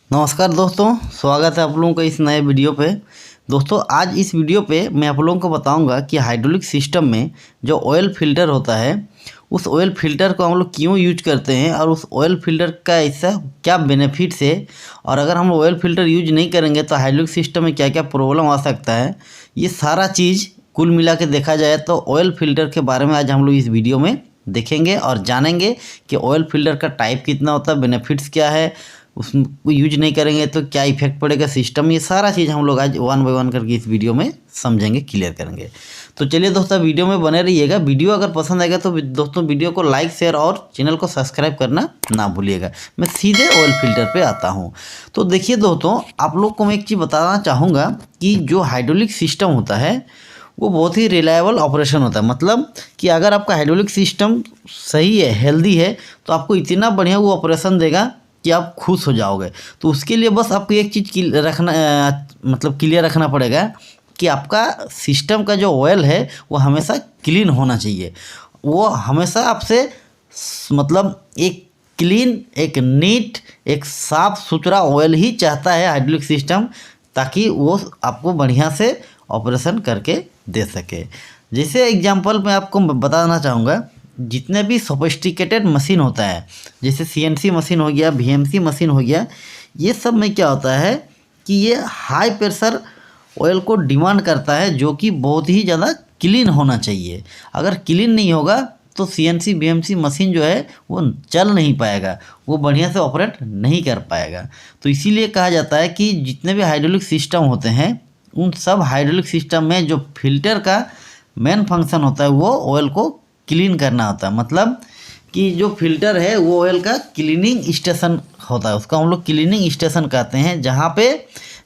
नमस्कार दोस्तों, स्वागत है आप लोगों का इस नए वीडियो पे। दोस्तों आज इस वीडियो पे मैं आप लोगों को बताऊंगा कि हाइड्रोलिक सिस्टम में जो ऑयल फिल्टर होता है उस ऑयल फिल्टर को हम लोग क्यों यूज करते हैं और उस ऑयल फिल्टर का ऐसा क्या बेनिफिट्स है, और अगर हम ऑयल फिल्टर यूज नहीं करेंगे तो हाइड्रोलिक सिस्टम में क्या क्या प्रॉब्लम आ सकता है। ये सारा चीज़ कुल मिला के देखा जाए तो ऑयल फिल्टर के बारे में आज हम लोग इस वीडियो में देखेंगे और जानेंगे कि ऑयल फिल्टर का टाइप कितना होता है, बेनिफिट्स क्या है, उसको यूज नहीं करेंगे तो क्या इफेक्ट पड़ेगा सिस्टम। ये सारा चीज़ हम लोग आज वन बाय वन करके इस वीडियो में समझेंगे, क्लियर करेंगे। तो चलिए दोस्तों वीडियो में बने रहिएगा। वीडियो अगर पसंद आएगा तो दोस्तों वीडियो को लाइक शेयर और चैनल को सब्सक्राइब करना ना भूलिएगा। मैं सीधे ऑयल फिल्टर पे आता हूँ। तो देखिए दोस्तों, आप लोग को मैं एक चीज़ बताना चाहूँगा कि जो हाइड्रोलिक सिस्टम होता है वो बहुत ही रिलायबल ऑपरेशन होता है। मतलब कि अगर आपका हाइड्रोलिक सिस्टम सही है, हेल्दी है, तो आपको इतना बढ़िया वो ऑपरेशन देगा कि आप खुश हो जाओगे। तो उसके लिए बस आपको एक चीज़ रखना मतलब क्लियर रखना पड़ेगा कि आपका सिस्टम का जो ऑयल है वो हमेशा क्लीन होना चाहिए। वो हमेशा आपसे मतलब एक क्लीन, एक नीट, एक साफ़ सुथरा ऑयल ही चाहता है हाइड्रोलिक सिस्टम, ताकि वो आपको बढ़िया से ऑपरेशन करके दे सके। जैसे एग्जांपल मैं आपको बताना चाहूँगा, जितने भी सोफिस्टिकेटेड मशीन होता है, जैसे सीएनसी मशीन हो गया, वीएमसी मशीन हो गया, ये सब में क्या होता है कि ये हाई प्रेशर ऑयल को डिमांड करता है, जो कि बहुत ही ज़्यादा क्लीन होना चाहिए। अगर क्लीन नहीं होगा तो सीएनसी वीएमसी मशीन जो है वो चल नहीं पाएगा, वो बढ़िया से ऑपरेट नहीं कर पाएगा। तो इसीलिए कहा जाता है कि जितने भी हाइड्रोलिक सिस्टम होते हैं उन सब हाइड्रोलिक सिस्टम में जो फिल्टर का मेन फंक्शन होता है वो ऑयल को क्लीन करना होता है। मतलब कि जो फिल्टर है वो ऑयल का क्लीनिंग स्टेशन होता है, उसको हम लोग क्लीनिंग स्टेशन कहते हैं, जहाँ पे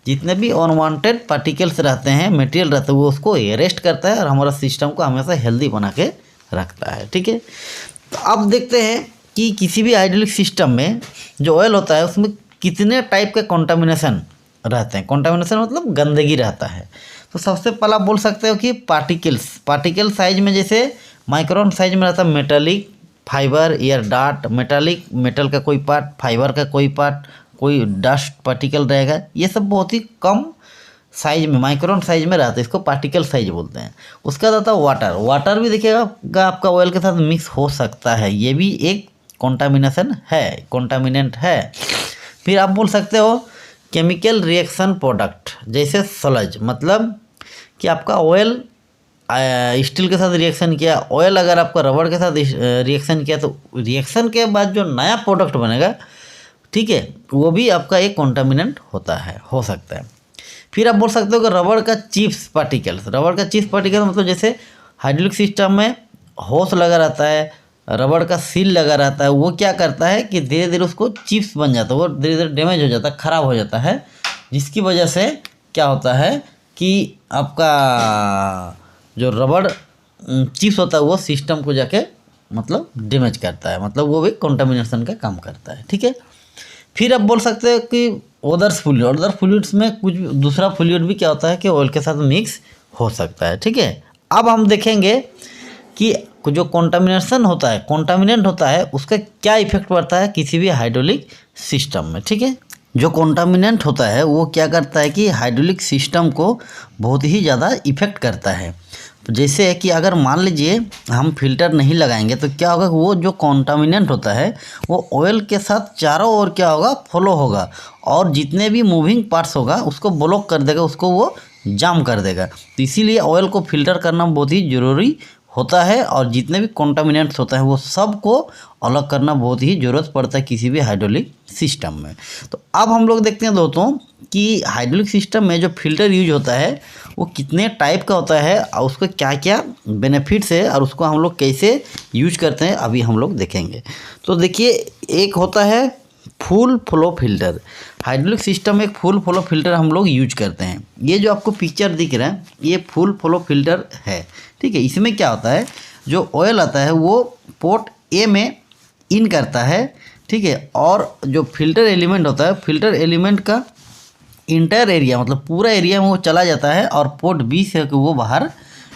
जितने भी अनवांटेड पार्टिकल्स रहते हैं, मटेरियल रहते हैं, वो उसको अरेस्ट करता है और हमारा सिस्टम को हमेशा हेल्दी बना के रखता है। ठीक है, तो अब देखते हैं कि किसी भी हाइड्रोलिक सिस्टम में जो ऑयल होता है उसमें कितने टाइप के कॉन्टामिनेशन रहते हैं। कॉन्टामिनेशन मतलब गंदगी रहता है। तो सबसे पहला बोल सकते हो कि पार्टिकल साइज में, जैसे माइक्रोन साइज में रहता है metallic, fibre, air dart, metallic metal का कोई पार्ट, फाइबर का कोई पार्ट, कोई डस्ट पार्टिकल रहेगा। ये सब बहुत ही कम साइज में, माइक्रोन साइज में रहता है, इसको पार्टिकल साइज बोलते हैं। उसका रहता है वाटर भी देखिएगा आपका ऑयल के साथ मिक्स हो सकता है, ये भी एक कॉन्टामिनेशन है, कॉन्टामिनेंट है। फिर आप बोल सकते हो केमिकल रिएक्शन प्रोडक्ट, जैसे सलज, मतलब कि आपका ऑयल स्टील के साथ रिएक्शन किया, ऑयल अगर आपका रबड़ के साथ रिएक्शन किया, तो रिएक्शन के बाद जो नया प्रोडक्ट बनेगा, ठीक है, वो भी आपका एक कॉन्टामिनेंट होता है, हो सकता है। फिर आप बोल सकते हो कि रबड़ का चिप्स पार्टिकल्स मतलब जैसे हाइड्रोलिक सिस्टम में होस लगा रहता है, रबड़ का सील लगा रहता है, वो क्या करता है कि धीरे धीरे उसको चिप्स बन जाता है, वो धीरे धीरे डैमेज हो जाता है, ख़राब हो जाता है, जिसकी वजह से क्या होता है कि आपका जो रबड़ चिप्स होता है वो सिस्टम को जाके मतलब डैमेज करता है, मतलब वो भी कंटामिनेशन का काम करता है। ठीक है, फिर आप बोल सकते हो कि अदर फ्लूइड्स में कुछ दूसरा फ्लूइड भी क्या होता है कि ऑयल के साथ मिक्स हो सकता है। ठीक है, अब हम देखेंगे कि जो कॉन्टामिनेंट होता है उसका क्या इफेक्ट पड़ता है किसी भी हाइड्रोलिक सिस्टम में। ठीक है, जो कॉन्टामिनेंट होता है वो क्या करता है कि हाइड्रोलिक सिस्टम को बहुत ही ज़्यादा इफेक्ट करता है। जैसे कि अगर मान लीजिए हम फिल्टर नहीं लगाएंगे तो क्या होगा, वो जो कॉन्टामिनेंट होता है वो ऑयल के साथ चारों ओर क्या होगा, फॉलो होगा, और जितने भी मूविंग पार्ट्स होगा उसको ब्लॉक कर देगा, उसको वो जाम कर देगा। तो इसीलिए ऑयल को फिल्टर करना बहुत ही ज़रूरी होता है, और जितने भी कॉन्टामिनेंट्स होता है वो सब को अलग करना बहुत ही ज़रूरत पड़ता है किसी भी हाइड्रोलिक सिस्टम में। तो अब हम लोग देखते हैं दोस्तों कि हाइड्रोलिक सिस्टम में जो फिल्टर यूज होता है वो कितने टाइप का होता है और उसका क्या क्या बेनिफिट्स है और उसको हम लोग कैसे यूज करते हैं, अभी हम लोग देखेंगे। तो देखिए, एक होता है full flow filter. Hydraulic system में एक फुल फ्लो फिल्टर हम लोग यूज करते हैं। ये जो आपको पिक्चर दिख रहा है ये फुल फ्लो फिल्टर है। ठीक है, इसमें क्या होता है, जो ऑयल आता है वो पोर्ट ए में इन करता है। ठीक है, और जो फिल्टर एलिमेंट होता है, फिल्टर एलिमेंट का इंटायर एरिया मतलब पूरा एरिया में वो चला जाता है और पोर्ट बी से वो बाहर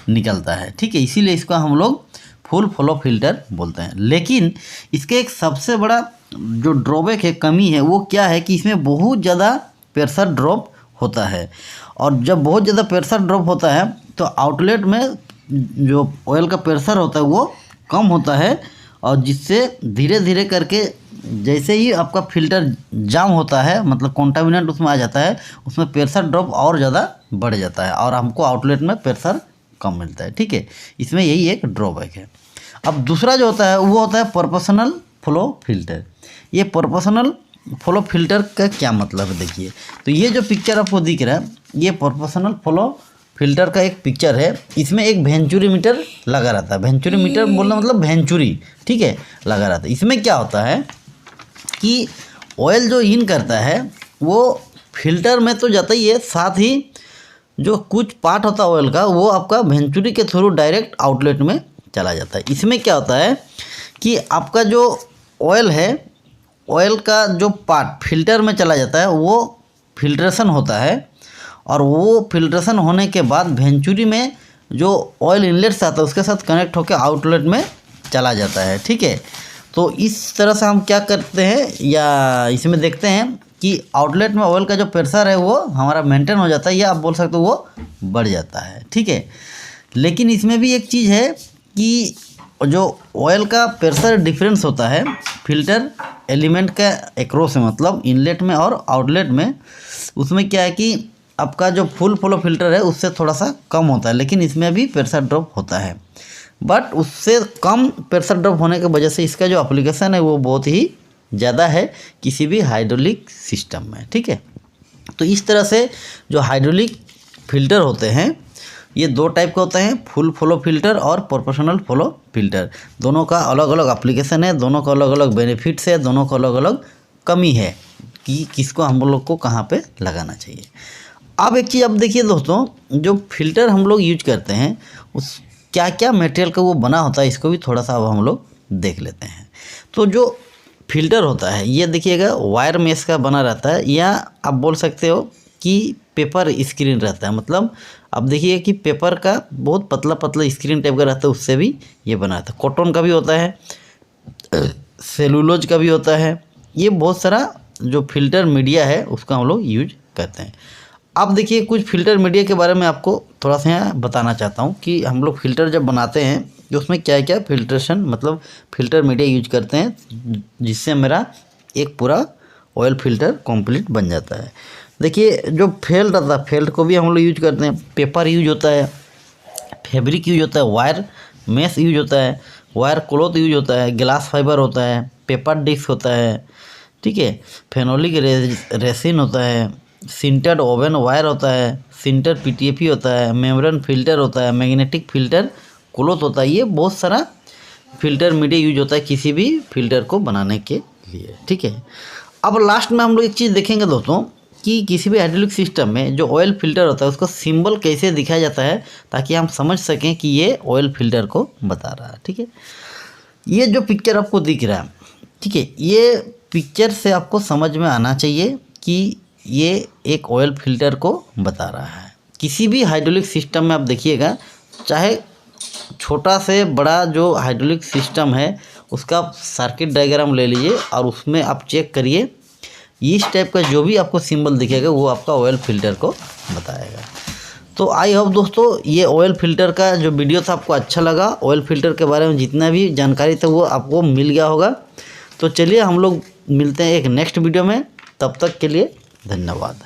निकलता है। ठीक है, इसीलिए इसको हम लोग फुल फ्लो फिल्टर बोलते हैं। लेकिन इसके एक सबसे बड़ा जो ड्रॉबैक है, कमी है, वो क्या है कि इसमें बहुत ज़्यादा प्रेशर ड्रॉप होता है। और जब बहुत ज़्यादा प्रेशर ड्रॉप होता है तो आउटलेट में जो ऑयल का प्रेशर होता है वो कम होता है, और जिससे धीरे धीरे करके जैसे ही आपका फ़िल्टर जाम होता है, मतलब कॉन्टामिनेंट उसमें आ जाता है, उसमें प्रेशर ड्रॉप और ज़्यादा बढ़ जाता है और हमको आउटलेट में प्रेशर कम मिलता है। ठीक है, इसमें यही एक ड्रॉबैक है। अब दूसरा जो होता है वो होता है प्रोपोर्शनल फ्लो फिल्टर। ये प्रोपोर्शनल फ्लो फिल्टर का क्या मतलब है, देखिए। तो ये जो पिक्चर आपको दिख रहा है, ये प्रोपोर्शनल फ्लो फिल्टर का एक पिक्चर है। इसमें एक वेंचुरी मीटर लगा रहता है। वेंचुरी मीटर बोलना मतलब वेंचुरी, ठीक है, लगा रहता है। इसमें क्या होता है कि ऑयल जो इन करता है वो फिल्टर में तो जाता ही है, साथ ही जो कुछ पार्ट होता है ऑयल का वो आपका वेंचुरी के थ्रू डायरेक्ट आउटलेट में चला जाता है। इसमें क्या होता है कि आपका जो ऑयल है, ऑयल का जो पार्ट फिल्टर में चला जाता है वो फिल्ट्रेशन होता है, और वो फिल्ट्रेशन होने के बाद वेंचुरी में जो ऑयल इनलेट से आता है उसके साथ कनेक्ट होकर आउटलेट में चला जाता है। ठीक है, तो इस तरह से हम क्या करते हैं या इसमें देखते हैं कि आउटलेट में ऑयल का जो प्रेशर है वो हमारा मेंटेन हो जाता है, या आप बोल सकते हो वो बढ़ जाता है। ठीक है, लेकिन इसमें भी एक चीज़ है कि जो ऑयल का प्रेशर डिफरेंस होता है फिल्टर एलिमेंट का एक्रोस में, मतलब इनलेट में और आउटलेट में, उसमें क्या है कि आपका जो फुल फ्लो फिल्टर है उससे थोड़ा सा कम होता है, लेकिन इसमें भी प्रेशर ड्रॉप होता है। बट उससे कम प्रेशर ड्रॉप होने की वजह से इसका जो एप्लीकेशन है वो बहुत ही ज़्यादा है किसी भी हाइड्रोलिक सिस्टम में। ठीक है, तो इस तरह से जो हाइड्रोलिक फिल्टर होते हैं ये दो टाइप के होते हैं, फुल फ्लो फिल्टर और प्रोपोर्शनल फ्लो फिल्टर। दोनों का अलग अलग एप्लीकेशन है, दोनों का अलग अलग बेनिफिट्स है, दोनों का अलग अलग कमी है कि किसको हम लोग को कहाँ पे लगाना चाहिए। अब एक चीज़ अब देखिए दोस्तों, जो फिल्टर हम लोग यूज करते हैं उस क्या क्या मटेरियल का वो बना होता है, इसको भी थोड़ा सा अब हम लोग देख लेते हैं। तो जो फिल्टर होता है ये देखिएगा वायर मेश का बना रहता है, या आप बोल सकते हो कि पेपर स्क्रीन रहता है। मतलब अब देखिए कि पेपर का बहुत पतला पतला स्क्रीन टाइप का रहता है, उससे भी ये बना रहता है। कॉटन का भी होता है, सेलुलोज का भी होता है। ये बहुत सारा जो फिल्टर मीडिया है उसका हम लोग यूज करते हैं। अब देखिए कुछ फ़िल्टर मीडिया के बारे में आपको थोड़ा सा यहाँ बताना चाहता हूँ कि हम लोग फ़िल्टर जब बनाते हैं तो उसमें क्या क्या फिल्ट्रेशन मतलब फ़िल्टर मीडिया यूज करते हैं, जिससे मेरा एक पूरा ऑयल फ़िल्टर कंप्लीट बन जाता है। देखिए जो फेल्ट रहता है, फेल्ट को भी हम लोग यूज करते हैं। पेपर यूज होता है, फैब्रिक यूज होता है, वायर मेश यूज होता है, वायर क्लॉथ यूज होता है, ग्लास फाइबर होता है, पेपर डिस्क होता है, ठीक है, फेनोलिक रेसिन होता है, सिंटर्ड ओवन वायर होता है, सिंटर्ड पीटीएपी होता है, मेम्ब्रेन फिल्टर होता है, मैग्नेटिक फिल्टर क्लॉथ होता है। ये बहुत सारा फिल्टर मीडिया यूज होता है किसी भी फिल्टर को बनाने के लिए। ठीक है, अब लास्ट में हम लोग एक चीज़ देखेंगे दोस्तों कि किसी भी हाइड्रोलिक सिस्टम में जो ऑयल फिल्टर होता है उसको सिंबल कैसे दिखाया जाता है, ताकि हम समझ सकें कि ये ऑयल फिल्टर को बता रहा है। ठीक है, ये जो पिक्चर आपको दिख रहा है, ठीक है, ये पिक्चर से आपको समझ में आना चाहिए कि ये एक ऑयल फिल्टर को बता रहा है। किसी भी हाइड्रोलिक सिस्टम में आप देखिएगा, चाहे छोटा से बड़ा जो हाइड्रोलिक सिस्टम है उसका सर्किट डायग्राम ले लीजिए और उसमें आप चेक करिए, इस टाइप का जो भी आपको सिंबल दिखेगा वो आपका ऑयल फिल्टर को बताएगा। तो आई होप दोस्तों ये ऑयल फिल्टर का जो वीडियो था आपको अच्छा लगा। ऑयल फिल्टर के बारे में जितना भी जानकारी था वो आपको मिल गया होगा। तो चलिए हम लोग मिलते हैं एक नेक्स्ट वीडियो में, तब तक के लिए धन्यवाद।